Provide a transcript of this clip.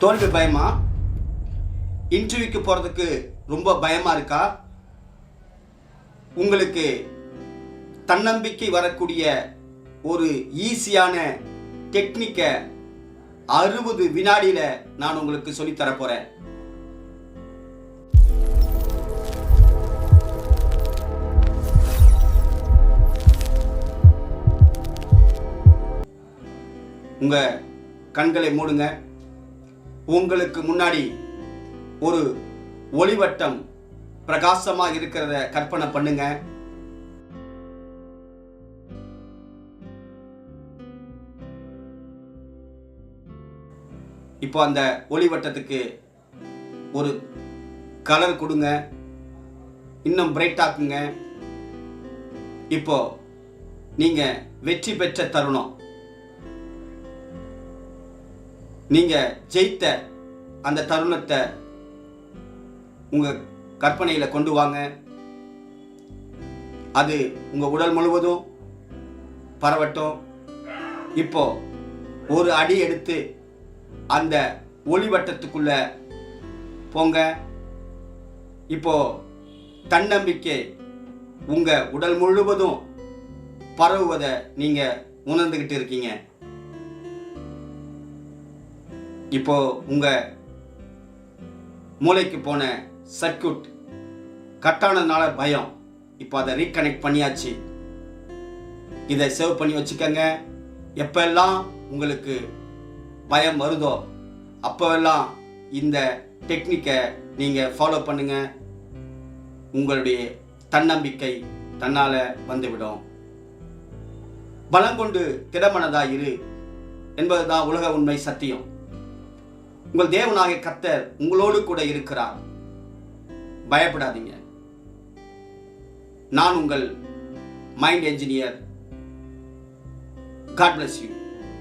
தோல்வி பயமா? இன்டர்வியூக்கு போகிறதுக்கு ரொம்ப பயமாக இருக்கா? உங்களுக்கு தன்னம்பிக்கை வரக்கூடிய ஒரு ஈஸியான டெக்னிக்கை 60 வினாடியில் நான் உங்களுக்கு சொல்லித்தர போகிறேன். உங்கள் கண்களை மூடுங்க. உங்களுக்கு முன்னாடி ஒரு ஒளிவட்டம் பிரகாசமாக இருக்கிறத கற்பனை பண்ணுங்க. இப்போ அந்த ஒளிவட்டத்துக்கு ஒரு கலர் கொடுங்க, இன்னும் பிரைட் ஆக்குங்க. இப்போ நீங்க வெற்றி பெற்ற தருணம், நீங்க ஜெயித்த அந்த தருணத்தை உங்க கற்பனையில கொண்டு வாங்க. அது உங்க உடல் முழுவதும் பரவட்டும். இப்போ ஒரு அடி எடுத்து அந்த ஒளிவட்டத்துக்குள்ள போங்க. இப்போ தன்னம்பிக்கை உங்க உடல் முழுவதும் பரவுவதை நீங்க உணர்ந்துகிட்டு இருக்கீங்க. இப்போ உங்க மூளைக்கு போன சர்க்யூட் கட்டானதுனால பயம், இப்போ அதை ரீகனெக்ட் பண்ணியாச்சு. இதை சேவ் பண்ணி வச்சுக்கோங்க. எப்பெல்லாம் உங்களுக்கு பயம் வருதோ அப்போவெல்லாம் இந்த டெக்னிக்கை நீங்கள் ஃபாலோ பண்ணுங்க. உங்களுடைய தன்னம்பிக்கை தன்னால் வந்துவிடும். பலம் கொண்டு திடமனதாக இரு என்பதுதான் உலக உண்மை சத்தியம். உங்கள் தேவனாகிய கர்த்தர் உங்களோடு கூட இருக்கிறார். பயப்படாதீங்க. நான் உங்கள் mind engineer. God bless you.